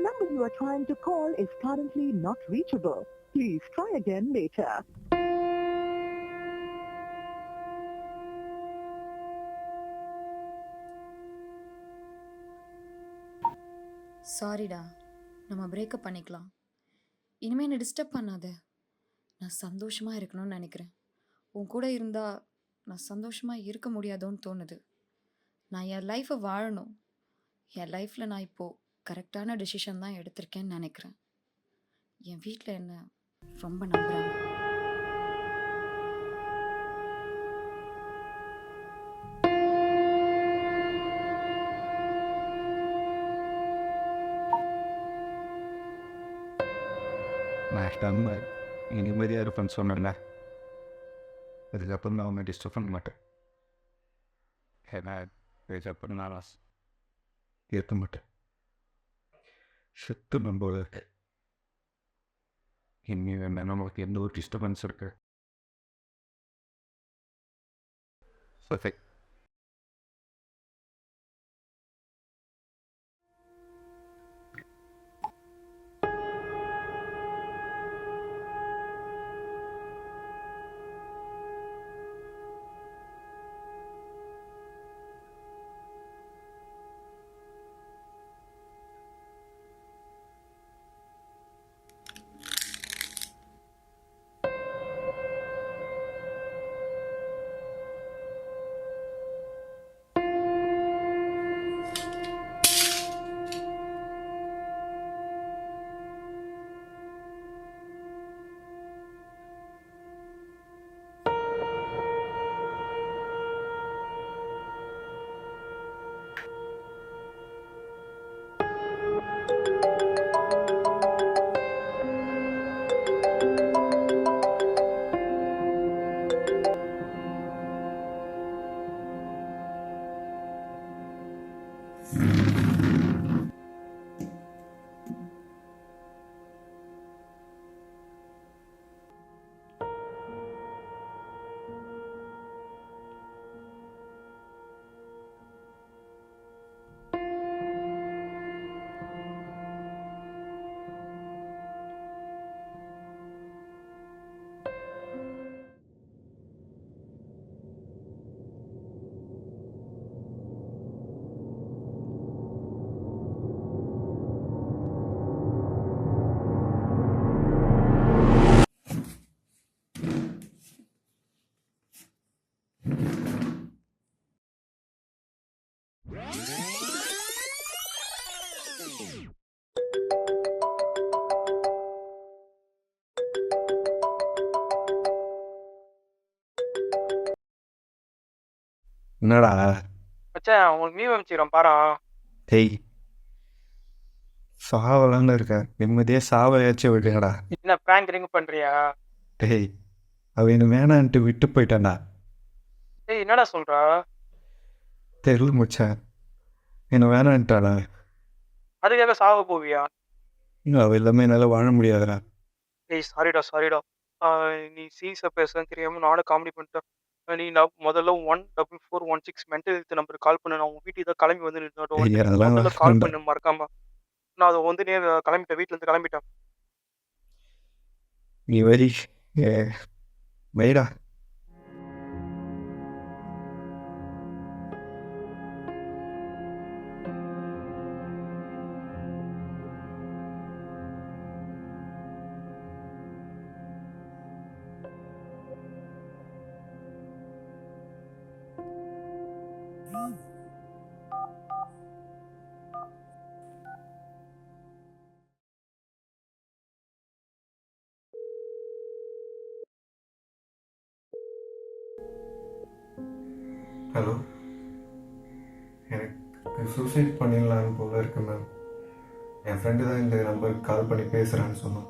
The number you are trying to call is currently not reachable. Please try again later. சாரிடா, நம்ம breakup பண்ணிக்கலாம். இனிமே என்னை disturb பண்ணாத. நான் சந்தோஷமா இருக்கணும்னு நினைக்கிறேன். உன் கூட இருந்தா நான் சந்தோஷமா இருக்க முடியாதோன்னு தோணுது. நான் என் லைஃப்பை வாழணும். என் லைஃப்பில் நான் இப்போது கரெக்டான டெசிஷன் தான் எடுத்திருக்கேன்னு நினைக்கிறேன். என் வீட்டில் என்ன ரொம்ப நம்புகிறாங்க. நான் நம்ம நிம்மதியாக இருப்பேன்னு சொன்னேன்ல, அதுக்கப்புறம் நான் அவனை டிஸ்டர்ப் பண்ண மாட்டேன். ஏன்னா இதுக்கப்புறம் நான் ஏற்ற மாட்டேன். செத்து நம்போது இனி வேண்டாம், நம்மளுக்கு எந்த ஒரு டிஸ்டர்பன்ஸ் இருக்கு. சரி, என்னடா மச்சான் உங்களுக்கு மீம் அனுப்பிச்சிக்கிறேன் பாரா. டேய், சாவலான்னு இருக்கேன். நிம்மதியாக சாவையாச்சும் விடுங்கடா. என்ன பிராங்க் ரிங் பண்றியா? டேய், அவன் என்ன வேணான்ட்டு விட்டு போயிட்டான்டா. டேய் என்னடா சொல்றா? தெரியல மச்சான், என்ன வேணான்ட்டாடா. அதுக்காக சாவ போவியா? அவன் எல்லாமே என்னால் வாழ முடியாதுடா. டேய் சாரிடா. நீ சீரியஸா பேசுறேன்னு தெரியாம நானும் காமெடி பண்ணிட்டேன். நீ நான் முதல்ல 14416 மென்டல் ஹெல்த் நம்பருக்கு கால் பண்ணு. நான் உங்க வீட்டுக்கு தான் கிளம்பி வந்து ஐயா, அதெல்லாம் முதல்ல கால் வேண்டாம். பண்ணு மறக்காம. நான் அதை வந்து கிளம்பிட்டேன், வீட்டுல இருந்து கிளம்பிட்டேன். நீ வரி வைடா. ஹலோ, எனக்கு சூசைட் பண்ணிடலான்னு போல இருக்கு மேம். என் ஃப்ரெண்டு தான் இந்த நம்பருக்கு கால் பண்ணி பேசுகிறான்னு சொன்னான்.